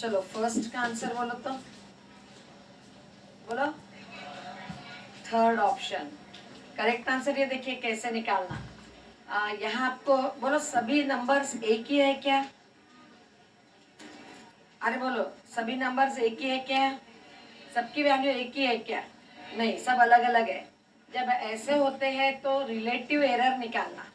चलो फर्स्ट का आंसर बोलो तो, बोलो थर्ड ऑप्शन करेक्ट आंसर। ये देखिए कैसे निकालना। यहाँ आपको बोलो सभी नंबर्स एक ही है क्या? अरे बोलो सभी नंबर्स एक ही है क्या? सबकी वैल्यू एक ही है क्या? नहीं, सब अलग अलग है। जब ऐसे होते हैं तो रिलेटिव एरर निकालना।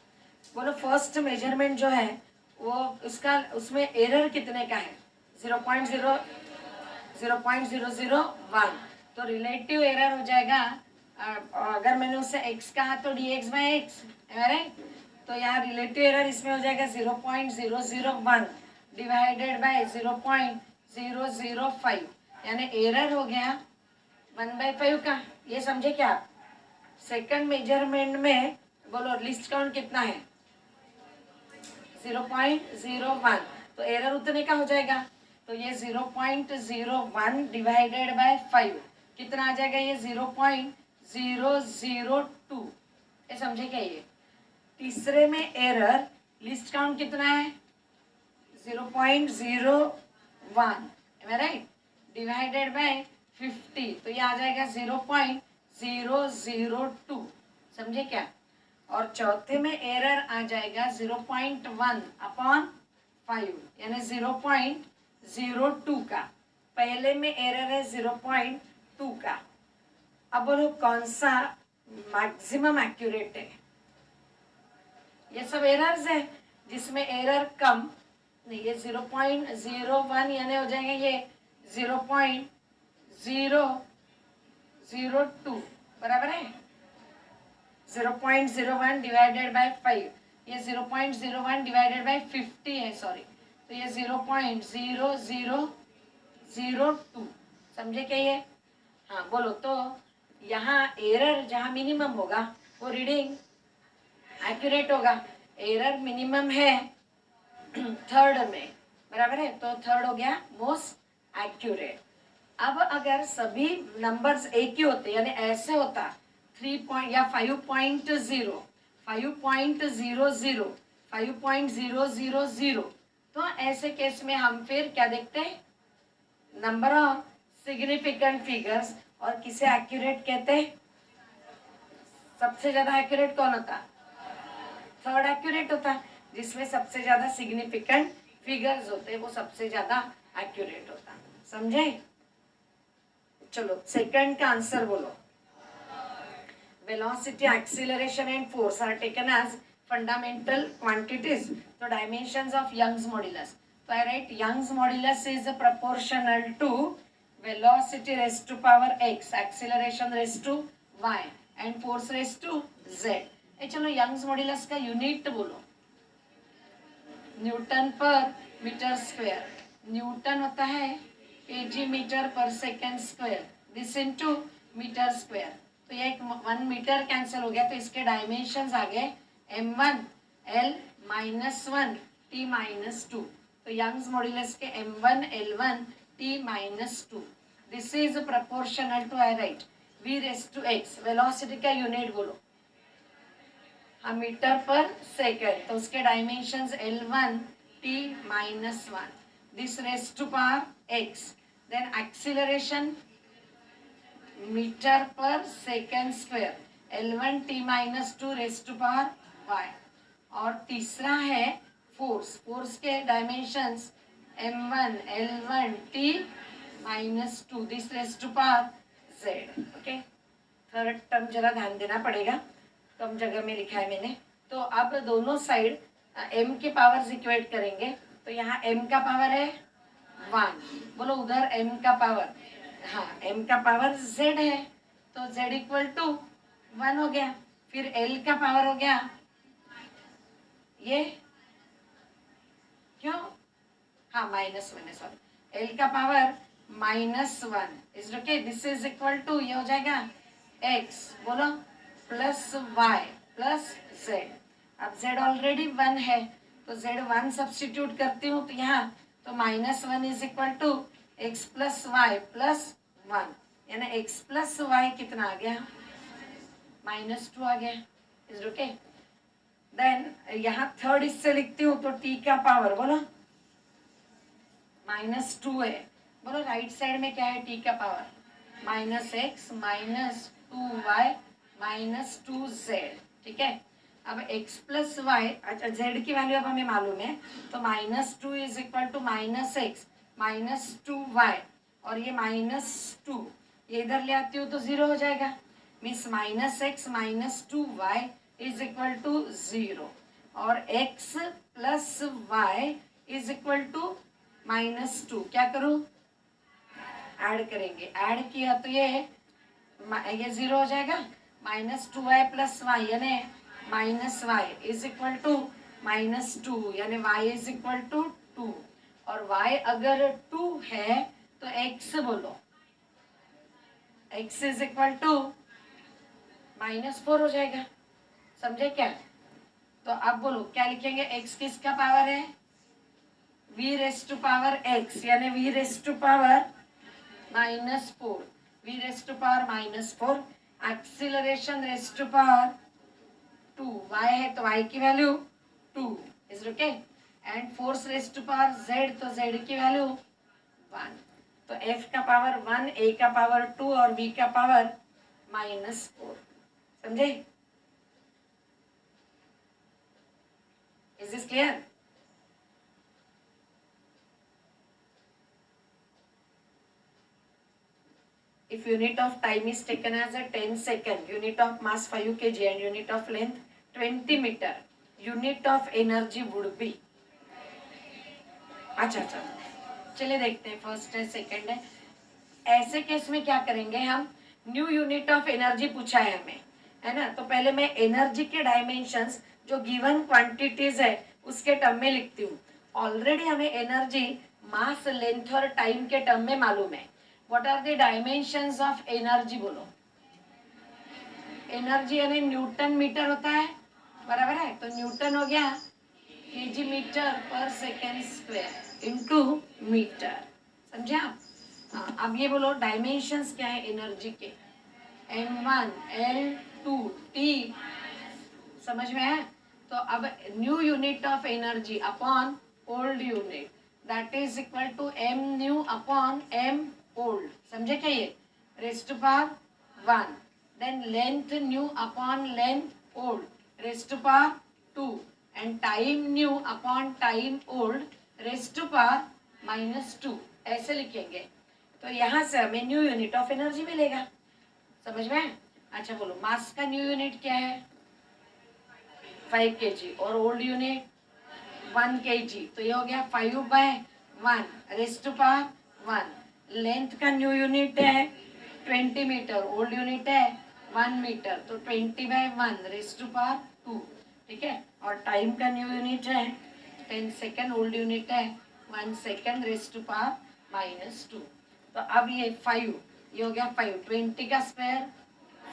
बोलो फर्स्ट मेजरमेंट जो है वो उसका उसमें एरर कितने का है? 0.001। तो रिलेटिव एरर हो जाएगा। अगर मैंने उससे x कहा तो dx/x, राइट? तो यहाँ रिलेटिव एरर इसमें हो जाएगा 0.001 डिवाइडेड बाय 0.005, यानी एरर हो गया 1/5 का। ये समझे क्या? सेकंड मेजरमेंट में बोलो लिस्ट काउंट कितना है? 0.01, तो एरर उतने का हो जाएगा। तो ये 0.01 डिवाइडेड बाय 5 कितना आ जाएगा? ये 0.002। ये समझे क्या? ये तीसरे में एरर लिस्ट काउंट कितना है? 0.01, राइट, डिवाइडेड बाय 50, तो ये आ जाएगा 0.002। समझे क्या? और चौथे में एरर आ जाएगा 0.1/5, यानी 0.02 का। पहले में एरर है 0.2 का। अब बोलो कौन सा मैक्सिमम एक्यूरेट है? ये सब एरर्स है जिसमें एरर कम नहीं, ये 0.01 यानी हो जाएगा ये 0.002, बराबर है। 0.01 डिवाइडेड बाय 5, ये 0.01 डिवाइडेड बाय 50 है, सॉरी, तो ये 0.0002। समझे क्या ये? हाँ बोलो। तो यहाँ एरर जहाँ मिनिमम होगा वो रीडिंग एक्यूरेट होगा। एरर मिनिमम है थर्ड में, बराबर है, तो थर्ड हो गया मोस्ट एक्यूरेट। अब अगर सभी नंबर्स एक ही होते यानी ऐसे होता 3 या 5.0, 5.00, 5.000, तो ऐसे केस में हम फिर क्या देखते हैं? Number of significant figures. और किसे एक्यूरेट कहते हैं? सबसे ज्यादा एक्यूरेट कौन होता? थर्ड एक्यूरेट होता है। जिसमें सबसे ज्यादा सिग्निफिकेंट फिगर्स होते हैं वो सबसे ज्यादा एक्यूरेट होता। समझे? चलो सेकंड का आंसर बोलो। Velocity, acceleration and force are taken as fundamental quantities. तो डायमेंशंस ऑफ यंग्स मॉड्यूलस, तो I write Young's modulus is proportional to velocity raise to power x, acceleration raise to y and force raise to z। चलो Young's modulus का unit बोलो। Newton per metre square. Newton होता है kg metre पर second square, this into metre square. तो ये एक 1 metre cancel हो गया, तो इसके डायमेंशंस आ गए m1 l-1 t-2। तो यंग्स मॉड्यूलस के m1 l1 t-2, this is proportional to, I write, v raise to x। Velocity का यूनिट बोलो। हाँ, मीटर पर सेकेंड, तो उसके dimensions l1 t-1, this raise to power x। Then acceleration metre पर second square, l1 t-2 raise to power y। और तीसरा है फोर्स। फोर्स के dimensions m1 l1 t-2, this raise to power z। Okay, third term जरा ध्यान देना पड़ेगा, कम जगह में लिखा है मैंने। तो अब दोनों साइड m के पावर्स इक्वेट करेंगे। तो यहाँ m का पावर है 1, बोलो उधर m का पावर, हाँ m का पावर z है, तो z इक्वल टू 1 हो गया। फिर l का पावर हो गया ये, क्यों? हाँ -1 है, सॉरी, l का power -1 is okay, this is equal to, ये हो जाएगा x, बोलो, प्लस y प्लस z। अब z ऑलरेडी 1 है, तो z1 सब्स्टिट्यूट करती हूँ तो यहाँ, तो -1 is equal to x plus y plus 1, यानी x प्लस वाई कितना आ गया? -2 आ गया। Is okay. देन यहाँ थर्ड इससे लिखती हूँ तो t का पावर बोलो -2 है, बोलो राइट साइड में क्या है, t का पावर -x -2y -2z, ठीक है। अब x प्लस वाई, अच्छा z की वैल्यू अब हमें मालूम है, तो -2 is equal to -x -2y, और ये -2 ये इधर ले आती हूँ तो 0 हो जाएगा, means -x -2y is equal to 0, और x plus y is equal to -2। क्या करूँ, ऐड करेंगे, ऐड किया तो ये 0 हो जाएगा, -2y प्लस वाई यानी -y इज इक्वल टू -2, यानी y इज इक्वल टू 2, और y अगर 2 है तो x बोलो, x इज इक्वल टू -4 हो जाएगा, समझे क्या। तो अब बोलो क्या लिखेंगे, x किसका पावर है, v raise to power x, यानी v raise to power -4, v raise to power -4, acceleration raise to power 2, y है तो y की value 2 is okay, and force raise to power z, तो z की value 1, तो f का power 1, a का power 2 और v का पावर -4, समझे। Is this clear. If unit of time is taken as a 10 second, unit of mass 5 kg and unit of length 20 meter, unit of energy would be। अच्छा, चलिए देखते हैं, first है second है। ऐसे केस में क्या करेंगे हम, न्यू यूनिट ऑफ एनर्जी पूछा है हमें, है ना, तो पहले मैं एनर्जी के डायमेंशंस जो गिवन क्वांटिटीज है उसके टर्म में लिखती हूँ। ऑलरेडी हमें एनर्जी मास, लेंथ और टाइम के टर्म में मालूम है। What are the dimensions of energy, बोलो। एनर्जी यानी न्यूटन मीटर होता है, बराबर है, तो न्यूटन हो गया केजी मीटर पर सेकेंड स्क्वायर इनटू मीटर, समझे आप। हाँ, अब ये बोलो डायमेंशंस क्या है एनर्जी के, m1 l2 t, समझ में है। तो अब new unit of energy upon old unit, that is equal to m new upon m old, समझे क्या, ये rest to power 1, then length new upon length old rest to power 2, and time new upon time old rest to power -2, ऐसे लिखेंगे। तो यहाँ से हमें new unit of energy मिलेगा, समझ में। अच्छा बोलो, मास का न्यू यूनिट क्या है, 5 kg, और ओल्ड यूनिट 1 kg, तो ये हो गया 5/1 रेस्ट टू पावर 1। लेंथ का न्यू यूनिट है 20 मीटर, ओल्ड यूनिट है 1 मीटर, तो 20/1 रेस्ट टू पावर 2, ठीक है। और टाइम का न्यू यूनिट है 10 सेकेंड, ओल्ड यूनिट है 1 सेकेंड रेस्ट टू पावर -2। तो अब ये 5, ये हो गया 5, 20 का स्क्वायर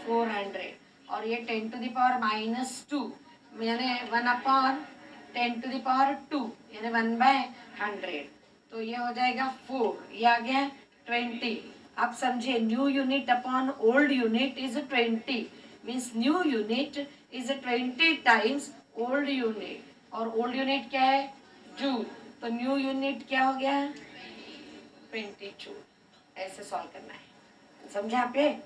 400, और ये 10 टू द पावर -2 यानी 1/10 टू द पावर 2 यानी 1/100, तो ये हो जाएगा 4, ये आ गया 20। आप समझिए, new unit upon old unit is 20, means new unit is 20 times old unit, और ओल्ड यूनिट क्या है, जूल, तो न्यू यूनिट क्या हो गया 22। ऐसे सॉल्व करना है, समझा आप ये।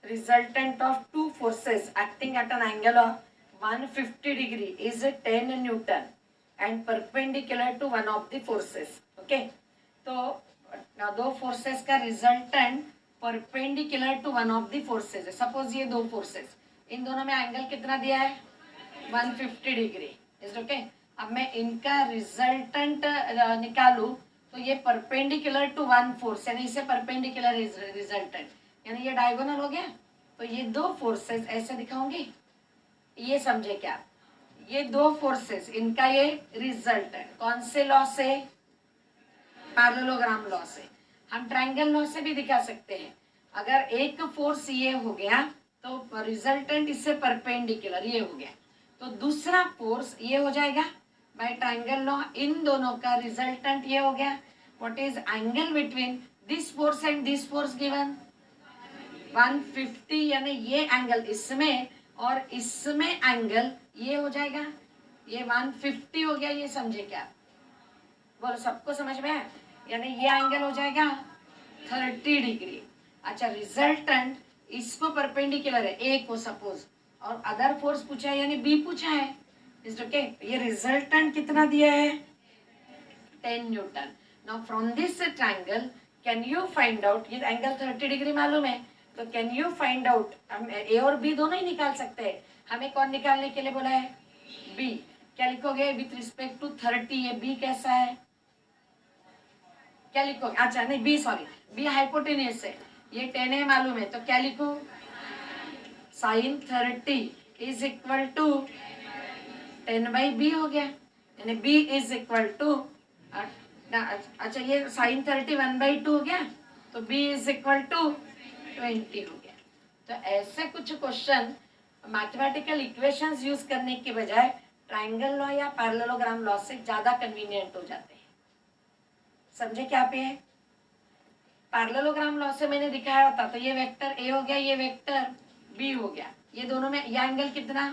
Resultant of two forces acting at an angle of 150 degree is 10 Newton and perpendicular to one of the forces. Okay, तो दो फोर्सेस का resultant perpendicular to one of the forces है। सपोज ये दो फोर्सेस, इन दोनों में एंगल कितना दिया है 150 डिग्री, इज ओके। अब मैं इनका रिजल्टेंट निकालू तो ये परपेंडिकुलर टू वन फोर्स, यानी इसे परपेंडिकुलर रिजल्टेंट, यानी ये डायगोनल हो गया। तो ये दो फोर्सेस ऐसे दिखाऊंगी, ये समझे क्या, ये दो फोर्सेस इनका ये रिजल्ट है, कौन से लॉ से, पैरेललोग्राम लॉ से। हम ट्रायंगल लॉ से भी दिखा सकते हैं, अगर एक फोर्स ये हो गया तो रिजल्टेंट इससे परपेंडिकुलर ये हो गया, तो दूसरा फोर्स ये हो जाएगा बाय ट्रायंगल लॉ, इन दोनों का रिजल्टेंट ये हो गया. What is angle between this force and this force given 150, यानी ये एंगल इसमें और इसमें एंगल ये हो जाएगा, ये 150 हो गया. ये समझे क्या? बोलो, सबको समझ में है? यानी ये एंगल हो जाएगा 30 डिग्री. अच्छा, रिजल्टेंट इसको परपेंडिकुलर है ए को सपोज, और अदर फोर्स पूछा है यानी बी पूछा है. Is okay. ये रिजल्टेंट कितना दिया है 10 Newton. Now from this triangle can you find out, ये एंगल 30 डिग्री मालूम है, तो कैन यू फाइंड आउट, हम ए और बी दोनों ही निकाल सकते हैं. हमें कौन निकालने के लिए बोला है? बी. क्या लिखोगे विथ रिस्पेक्ट टू 30? ये बी कैसा है? क्या लिखोगे? अच्छा नहीं, बी सॉरी, बी हाइपोटेन्यूस है, ये 10 है मालूम है, तो क्या लिखो? Sign 30 is equal to 10/b हो गया, यानी b इज इक्वल टू, अच्छा ये साइन 30 1/2 हो गया, तो b इज इक्वल टू 20 हो गया. तो ऐसे कुछ क्वेश्चन मैथमेटिकल इक्वेशंस यूज करने के बजाय ट्रायंगल लॉ या पैरेललोग्राम लॉ से ज्यादा कन्वीनियंट हो जाते हैं. समझे क्या पे है? पैरेललोग्राम लॉ से मैंने दिखाया होता तो ये वेक्टर ए हो गया, ये वेक्टर बी हो गया, ये दोनों में ये एंगल कितना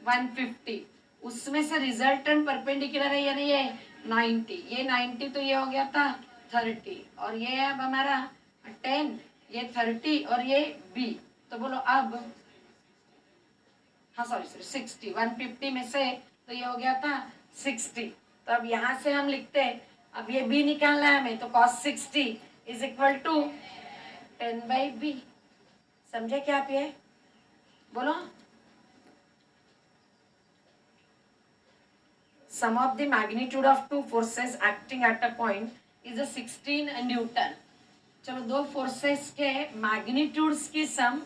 150, उसमें से रिजल्टेंट परपेंडिकुलर है यानी ये 90, ये 90 तो ये हो गया था 30, और ये अब हमारा 10, ये 30 और ये बी. तो बोलो अब, हाँ सॉरी 60, 150 में से तो ये हो गया था 60. तो अब यहाँ से हम लिखते हैं, अब ये b निकालना है हमें, तो cos 60 is equal to 10/b. समझे क्या आप? ये बोलो. Sum of the magnitude of two forces acting at a point is a 16 Newton. चलो, दो फोर्सेस के मैग्नीट्यूड्स की सम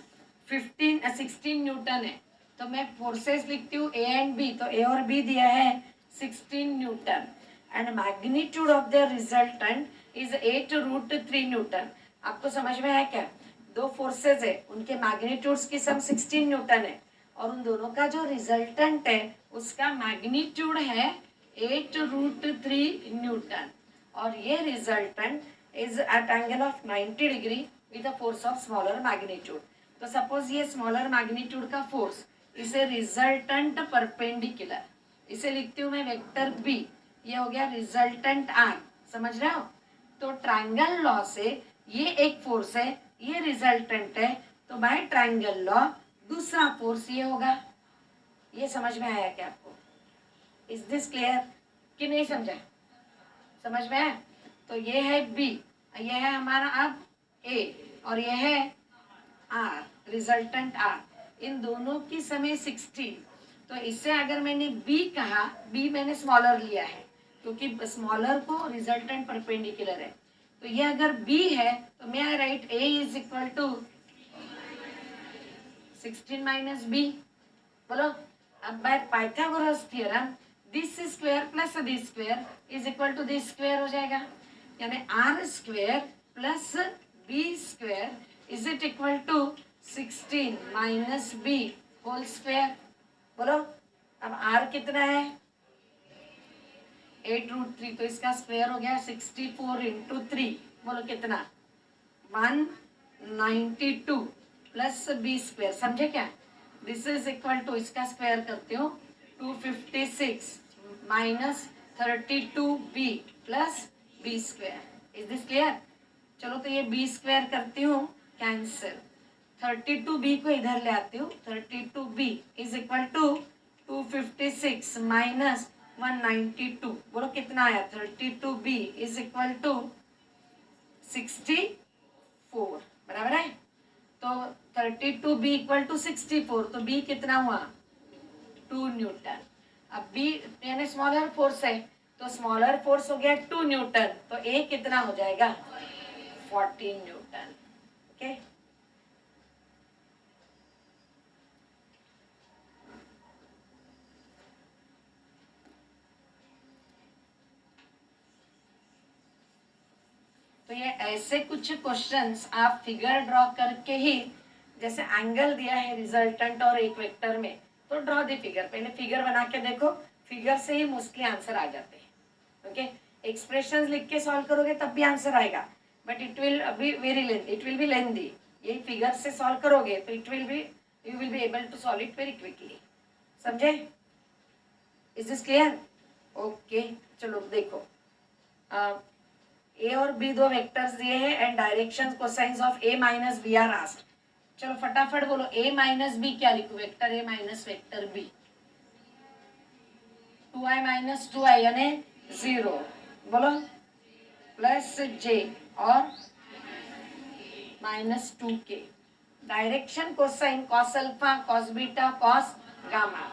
16 न्यूटन है, तो मैं फोर्सेस लिखती हूँ ए एंड बी, तो ए और बी दिया है 16 Newton, and magnitude of the resultant is 8√3 Newton. आपको समझ में आया क्या? दो फोर्सेस है, उनके मैग्नीट्यूड्स की सम 16 न्यूटन है, और उन दोनों का जो रिजल्टेंट है उसका मैग्नीट्यूड है 8√3 न्यूटन, और ये resultant is at angle of 90 degree with a force of smaller magnitude. तो सपोज ये स्मॉलर मैग्नीट्यूड का फोर्स, इसे रिजल्टेंट परपेंडिकुलर, इसे लिखती हूँ मैं वेक्टर बी, ये हो गया रिजल्टेंट आर. समझ रहे हो? तो ट्रायंगल लॉ से ये एक फोर्स है, ये रिजल्टेंट है, तो बाय ट्रायंगल लॉ दूसरा फोर्स ये होगा. ये समझ में आया क्या आपको? इज दिस क्लियर कि नहीं समझा? समझ में आया? तो ये है बी, ये है हमारा अब ए, और ये है आर, रिजल्टेंट आर. इन दोनों की समय 16, तो इससे अगर मैंने बी कहा, बी मैंने स्मॉलर लिया है क्योंकि स्मॉलर को रिजल्टेंट परपेंडिकुलर है, तो ये अगर बी है तो मैं I write A is equal to 16 minus B. बोलो. अब by Pythagoras theorem this square plus this square is equal to this square हो जाएगा, यानी R square plus B square is it equal to 16 minus B whole square. बोलो. अब are कितना है 8√3, तो इसका स्क्वायर हो गया 64 इंटू 3. बोलो कितना 192 प्लस बी स्क्वायर. समझे क्या? दिस इज इक्वल टू, इसका स्क्वायर करती हूँ 256 minus 32b plus B square. Is this clear? चलो, तो ये बी स्क्वायर करती हूँ कैंसिल, 32b को इधर ले आती हूँ, 32b is equal to 256 minus 192. बोलो कितना आया? 32b is equal to 64. बराबर है? तो 32b इक्वल टू 64, तो b कितना हुआ 2 न्यूटन. अब b यानी स्मॉलर फोर्स है, तो स्मॉलर फोर्स हो गया 2 न्यूटन, तो a कितना हो जाएगा 14 न्यूटन. ओके. तो ये ऐसे कुछ क्वेश्चंस आप फिगर ड्रॉ करके ही, जैसे एंगल दिया है रिजल्टेंट और एक वेक्टर में, तो ड्रॉ द फिगर, पहले फिगर बना के देखो, फिगर से ही मोस्टली आंसर आ जाते हैं। ओके, एक्सप्रेशंस लिख के सॉल्व करोगे तब भी आंसर आएगा, but it will be very lengthy, it will be lengthy. ये फिगर से सॉल्व करोगे तो it will be, you will be able to solve it very quickly. समझे? Is this clear? ओके, चलो देखो, ए और बी दो वेक्टर्स दिए हैं and direction cosines of A minus B are asked. चलो फटाफट बोलो, ए माइनस बी क्या लिखूं? Vector A minus vector B, 2i minus 2i यानी 0, बोलो, प्लस जे और minus 2k। Direction cosine cos alpha cos beta cos gamma,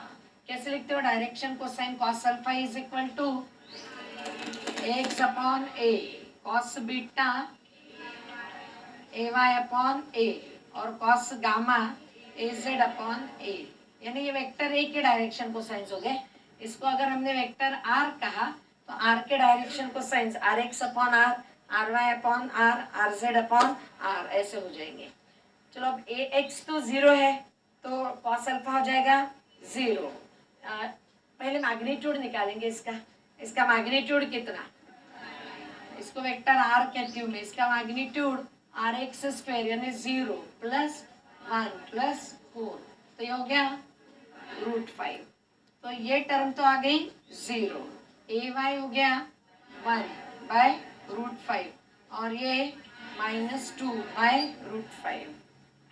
कैसे लिखते हो? Direction cosine cos alpha is equal to X upon A, cos beta A Y upon A, और cos gamma A Z upon A. यानी ये vector A के direction cosines हो गए। इसको अगर हमने वेक्टर आर कहा तो आर के direction cosines r x upon r, r y upon r, r z upon r, ऐसे हो जाएंगे। चलो अब ए एक्स तो 0 है तो कॉस अल्फा हो जाएगा 0। पहले मैग्नीट्यूड निकालेंगे इसका, इसका मैग्नीट्यूड कितना? इसको वेक्टर आर कहती हूँ मैं, इसका मैग्नीट्यूड आर एक्स स्क्वायर यानी 0 प्लस 1 प्लस 4, तो ये हो गया √5। तो ये टर्म तो आ गई 0, ए वाई हो गया 1 बाय √5 और ये -2 बाय √5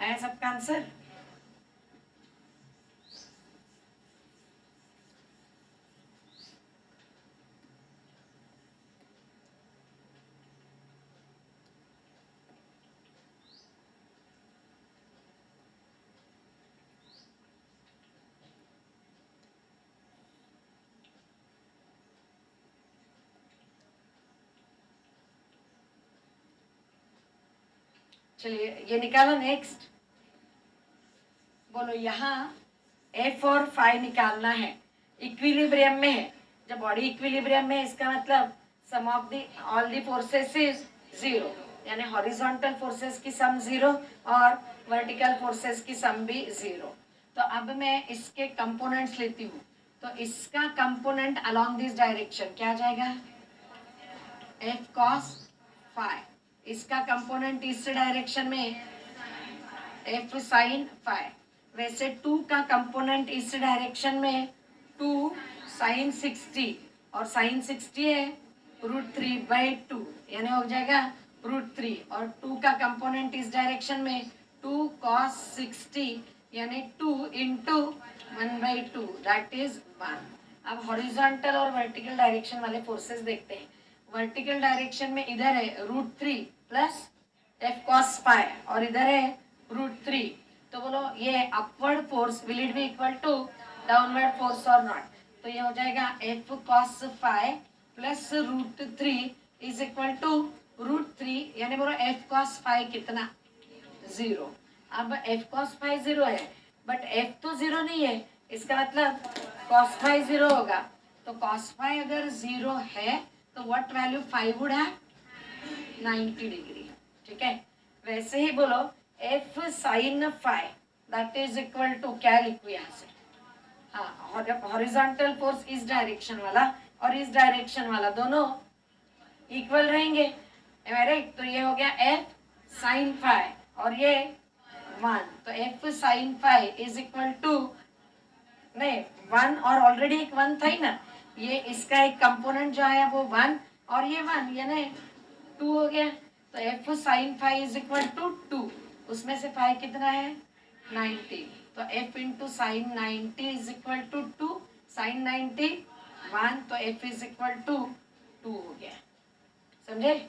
है सबका आंसर। चलिए ये निकालो नेक्स्ट। बोलो यहाँ एफ और फाइव निकालना है, इक्विलिब्रियम में है। जब बॉडी इक्विलिब्रियम में, इसका मतलब sum of the all the forces is 0, यानी हॉरिजॉन्टल फोर्सेस की सम 0 और वर्टिकल फोर्सेस की सम भी 0। तो अब मैं इसके कंपोनेंट्स लेती हूँ, तो इसका कंपोनेंट अलोंग दिस डायरेक्शन क्या जाएगा? F cos five. इसका कंपोनेंट इस डायरेक्शन में एफ साइन फाइव। वैसे 2 का कंपोनेंट इस डायरेक्शन में 2 साइन 60, और साइन 60 है √3/2 यानी हो जाएगा √3, और 2 का कंपोनेंट इस डायरेक्शन में 2 cos 60 यानी 2 × 1/2 दैट इज 1। अब हॉरिजॉन्टल और वर्टिकल डायरेक्शन वाले फोर्सेस देखते हैं। वर्टिकल डायरेक्शन में इधर है √3 प्लस एफ कॉस फाइव और इधर है √3, तो बोलो ये upward force will it be equal to downward force और नॉट? तो ये हो जाएगा f cos five plus √3 is equal to √3, यानी बोलो एफ कॉस फाइव कितना? 0। अब एफ कॉस फाइव 0 है, बट एफ तो 0 नहीं है, इसका मतलब कॉस फाइव 0 होगा। तो कॉस फाइव अगर 0 है तो what value 5 would have? 90 degree. ठीक है, वैसे ही बोलो f sine five that is equal to, क्या लिखूं यहाँ से? हाँ, हॉरिजॉन्टल फोर्स इस डायरेक्शन वाला और इस डायरेक्शन वाला दोनों इक्वल रहेंगे, राइट? तो ये हो गया एफ साइन फाइव और ये 1, तो f sine five is equal to, नहीं 1 और ऑलरेडी एक 1 था ही ना, ये इसका एक कंपोनेंट जो आया वो 1 और ये 1 यानी 2 हो गया। तो f sine five is equal to 2, उसमें से फाइव कितना है? 90, तो f into sine 90 is equal to 2, sine 90 1, तो एफ इज इक्वल टू 2 हो गया। समझे?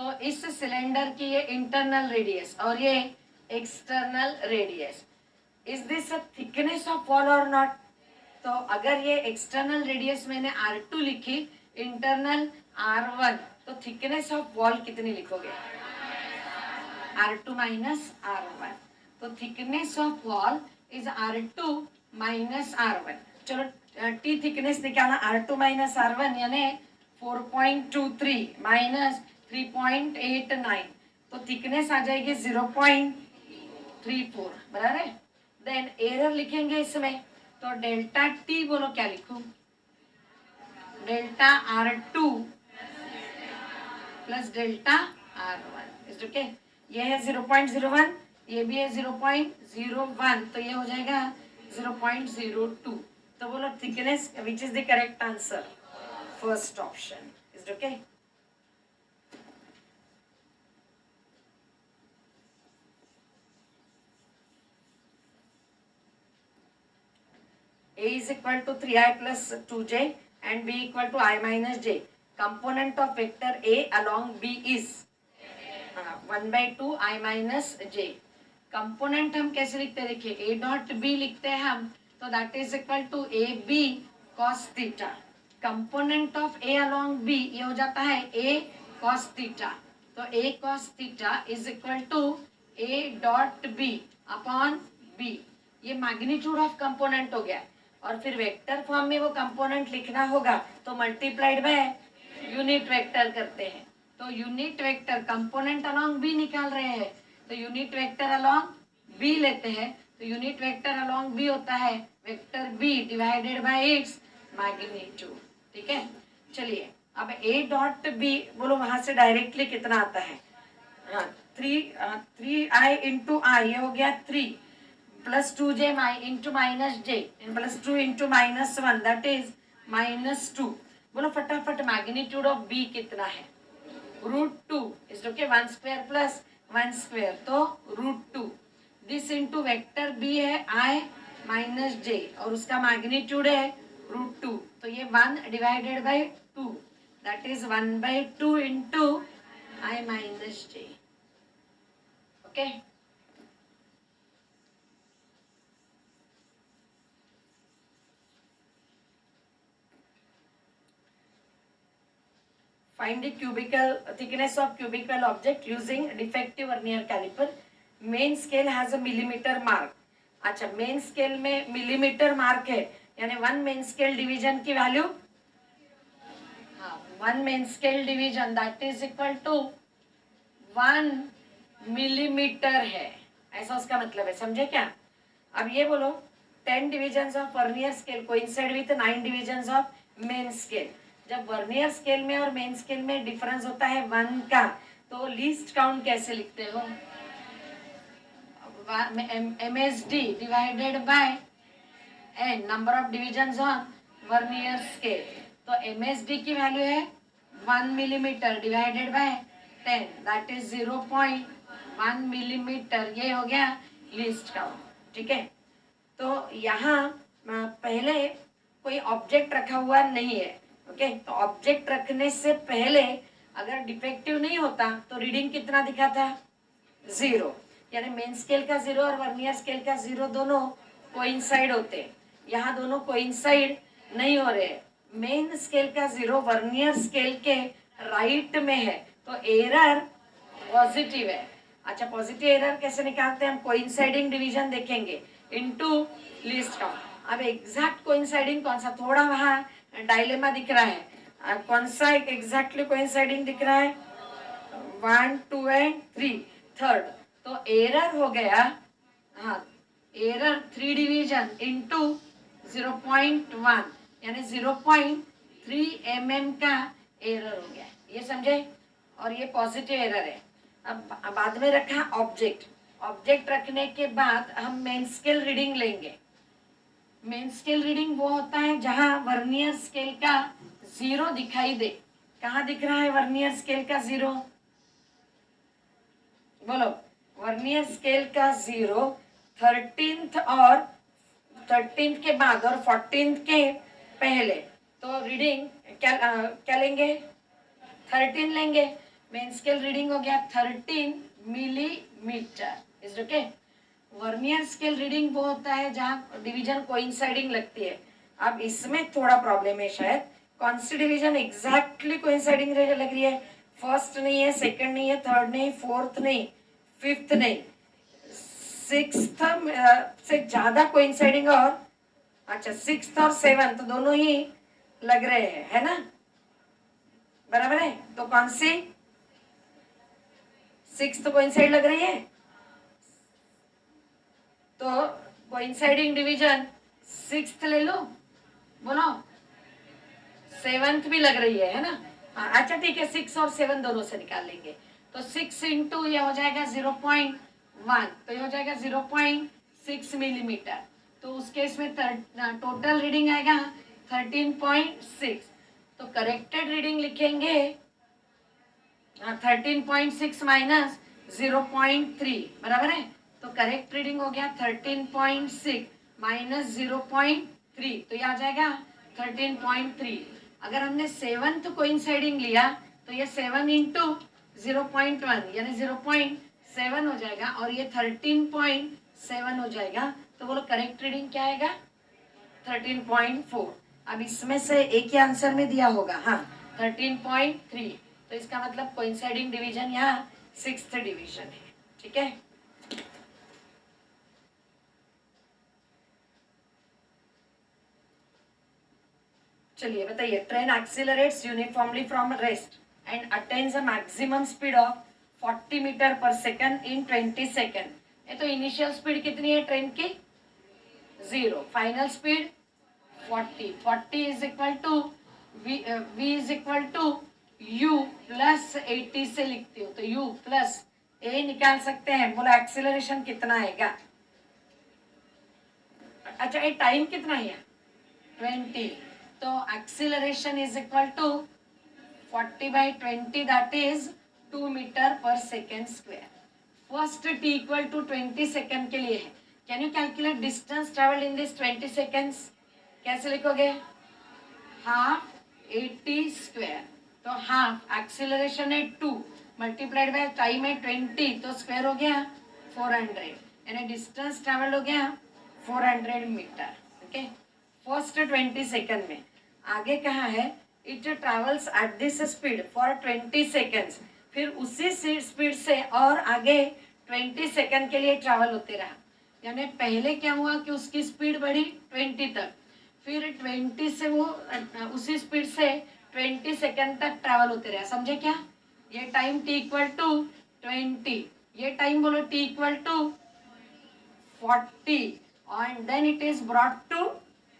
तो इस सिलेंडर की ये इंटरनल रेडियस और ये external radius, is this a thickness of wall और नॉट? तो अगर ये एक्सटर्नल रेडियस मैंने R2 लिखी, इंटरनल R1, तो थिकनेस ऑफ वॉल कितनी लिखोगे? R2 minus R1. तो thickness of wall is R2 minus R1. चलो टी थिकनेस निकाला, R2 माइनस R1 यानी 4.23 माइनस 3.89, तो थिकनेस आ जाएगी 0.34, बराबर है. देन एरर लिखेंगे इसमें, तो डेल्टा टी बोलो क्या लिखूं? Delta R2 plus delta R1 is okay. ये है 0.01, ये भी है 0.01, तो ये हो जाएगा 0.02. तो बोलो thickness which is the correct answer? First option is okay. A is equal to 3i plus 2j and B equal to I minus j. Component of vector A along B is 1/2 I minus j. Component हम कैसे लिखते हैं? देखिए A dot B लिखते हैं हम, तो that is equal to A B cos theta. Component of A along B ये हो जाता है A cos थीटा. तो A cos theta is equal to A dot B upon B. ये मैग्नीट्यूड ऑफ कंपोनेंट हो गया. और फिर वेक्टर फॉर्म में वो कंपोनेंट लिखना होगा तो मल्टीप्लाइड बाय यूनिट वेक्टर करते हैं. तो unit vector component along B निकाल रहे हैं, तो यूनिट वेक्टर अलोंग बी लेते हैं. तो यूनिट वेक्टर अलोंग बी होता है vector B divided by its magnitude. ठीक है. चलिए अब ए डॉट बी बोलो, वहां से डायरेक्टली कितना आता है? 3i इंटू आई, ये हो गया 3 plus 2j into minus J plus 2 into minus 1 that is -2. बोलो फटाफट मैग्नीट्यूड ऑफ बी कितना है? √2 is okay. 1 square plus 1 square, तो √2. दिस इंटू वेक्टर बी है I माइनस जे और उसका मैग्नीट्यूड है √2, तो ये 1 divided by 2 that is 1/2 into I minus J. Okay. Find the cubical thickness of cubical object using defective vernier caliper. Main scale has a millimeter mark. अच्छा, main scale में millimetre mark है, यानी 1 main scale division की value, 1 main scale division that is equal to 1 millimetre है, ऐसा उसका मतलब है. समझे क्या? अब ये बोलो 10 divisions of vernier scale coincide with 9 divisions of main scale. जब वर्नियर स्केल में और मेन स्केल में डिफरेंस होता है 1 का, तो लीस्ट काउंट कैसे लिखते हो? MSD divided by n, number of divisions on vernier scale. तो MSD की वैल्यू है 1 millimetre divided by 10 that is 0.1 millimetre. ये हो गया लीस्ट काउंट. ठीक है. तो यहाँ पहले कोई ऑब्जेक्ट रखा हुआ नहीं है. ओके. तो ऑब्जेक्ट रखने से पहले अगर डिफेक्टिव नहीं होता तो रीडिंग कितना दिखा था? 0. यानी मेन स्केल का 0 और वर्नियर स्केल का 0 दोनों कोइंसाइड होते. यहाँ दोनों कोइंसाइड नहीं हो रहे. मेन स्केल का 0 वर्नियर स्केल के राइट में है, तो एरर पॉजिटिव है. अच्छा, पॉजिटिव एरर कैसे निकालते हैं हम? कोइंसाइडिंग डिवीजन देखेंगे इनटू लीस्ट काउंट. अब एग्जैक्ट कोइंसाइडिंग कौन सा? थोड़ा वहाँ डायलेमा दिख रहा है. कौन सा एग्जैक्टली कोइंसाइडिंग दिख रहा है? 1, 2 एंड 3 थर्ड. तो एरर हो गया, एरर 3 डिवीजन इनटू 0.1 यानी 0.3 mm का एरर हो गया. ये समझे? और ये पॉजिटिव एरर है. अब बाद में रखा ऑब्जेक्ट. ऑब्जेक्ट रखने के बाद हम मेन स्केल रीडिंग लेंगे. मेन स्केल रीडिंग वो होता है जहां वर्नियर स्केल का 0 दिखाई दे. कहाँ दिख रहा है वर्नियर स्केल का 0? बोलो. वर्नियर स्केल का 0 13th और 13th के बाद और 14th के पहले. तो रीडिंग क्या लेंगे? 13 लेंगे. मेन स्केल रीडिंग हो गया 13 millimetre, is okay. Vernier scale reading वो होता है जहाँ डिवीजन कोइंसाइडिंग लगती है। अब इसमें थोड़ा प्रॉब्लम है शायद, कौन सी डिवीजन एग्जैक्टली कोइंसाइडिंग लग रही है? फर्स्ट नहीं है, सेकंड नहीं है, थर्ड नहीं, फोर्थ नहीं, फिफ्थ नहीं, सिक्स्थ से ज्यादा कोइंसाइडिंग, और अच्छा सिक्स्थ और सेवंथ दोनों ही लग रहे हैं, है ना? बराबर है। तो कौन सी सिक्स्थ कोइंसाइड लग रही है? तो कोइंसाइडिंग डिवीजन सिक्स्थ ले लो, बोलो। सेवंथ भी लग रही है ना? हाँ, अच्छा ठीक है, 6 और 7 दोनों से निकाल लेंगे। तो 6 इंटू ये हो जाएगा 0.1, तो ये हो जाएगा 0.6 मिलीमीटर। तो उस केस में टोटल रीडिंग आएगा 13.6। तो करेक्टेड रीडिंग लिखेंगे 13.6 माइनस 0.3, बराबर है। तो करेक्ट रीडिंग हो गया 13.6 माइनस 0.3, तो ये आ जाएगा 13.3। अगर हमने सेवंथ कोइंसाइडिंग लिया तो ये 7 इंटू 0.1 यानी 0.7 हो जाएगा, और ये 13.7 हो जाएगा। तो बोलो करेक्ट रीडिंग क्या आएगा? 13.4। अब इसमें से एक ही आंसर में दिया होगा, हाँ 13.3। तो इसका मतलब कोइंसाइडिंग डिवीजन यहाँ सिक्स्थ डिवीजन है, ठीक है। चलिए बताइए, train accelerates uniformly from rest and attains a maximum speed of 40 metre per second in 20 second. ये तो इनिशियल स्पीड कितनी है ट्रेन की? 0। Final speed 40। 40 is equal to v is equal to u plus 80 से लिखती हूँ, तो u प्लस a निकाल सकते हैं। बोला एक्सिलरेशन कितना आएगा? अच्छा ये टाइम कितना है? 20। तो acceleration is equal to 40/20, that is 2 metre पर second square. First t equal to 20 second के लिए है। Can you calculate distance travelled in this 20 seconds? कैसे लिखोगे? Half 80 square. तो हाफ एक्सिलरेशन है 2 मल्टीप्लाइड बाय टाइम है 20, तो स्क्वायर हो गया 400, यानी डिस्टेंस ट्रेवल हो गया 400 मीटर। ओके, फर्स्ट 20 सेकेंड में। आगे कहा है it travels at this speed for 20 seconds, फिर उसी स्पीड से और आगे 20 सेकेंड के लिए ट्रैवल होते रहा। यानी पहले क्या हुआ कि उसकी स्पीड बढ़ी 20 तक, फिर 20 से वो उसी स्पीड से 20 सेकेंड तक ट्रैवल होते रहे। समझे क्या? ये टाइम t इक्वल टू 20, ये टाइम बोलो t equal to 40, and then it is brought to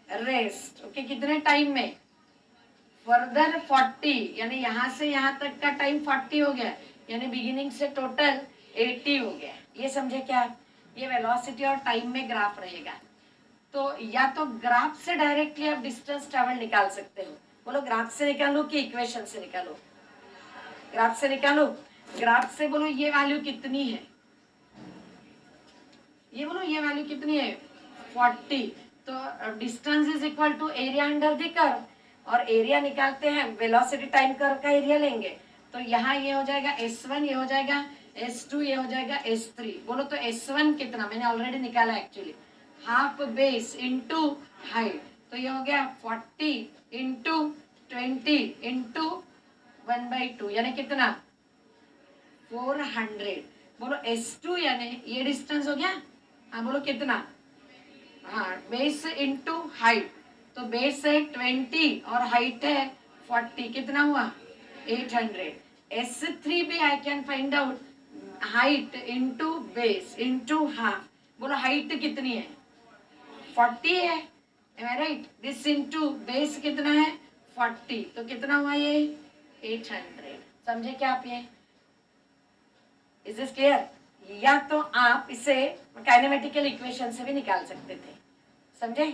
rest. Okay, कितने टाइम में? फर्दर 40, यानी यहाँ से यहाँ तक का टाइम 40 हो गया, यानी बिगिनिंग से टोटल 80 हो गया। ये समझे क्या? ये वेलोसिटी और टाइम में ग्राफ रहेगा। तो या तो ग्राफ से डायरेक्टली आप डिस्टेंस ट्रेवल निकाल सकते हो। बोलो ग्राफ से निकालो कि इक्वेशन से निकालो? ग्राफ से निकालो। ग्राफ से बोलो ये वैल्यू कितनी है? ये बोलो ये वैल्यू कितनी है? 40। तो distance is equal to area under the curve, और एरिया निकालते हैं वेलोसिटी टाइम कर्व का एरिया लेंगे। तो यहाँ ये हो जाएगा S1, ये हो जाएगा S2, ये हो जाएगा S3। बोलो तो S1 कितना? मैंने ऑलरेडी निकाला actually, half base into height. तो ये हो गया 40 इंटू 20 इंटू 1/2, यानी कितना? 400। बोलो S2 यानी ये डिस्टेंस हो गया। हाँ बोलो कितना? हाँ, बेस इंटू हाइट। तो बेस है 20 और हाइट है 40, कितना हुआ? 800। S3 भी I can find out, height into base into half. बोलो हाइट कितनी है? 40 है, am I right? This into base कितना है? 40, तो कितना हुआ ये? 800। समझे क्या आप? ये इज दिस क्लियर? या तो आप इसे काइनेमेटिकल इक्वेशन से भी निकाल सकते थे, समझे?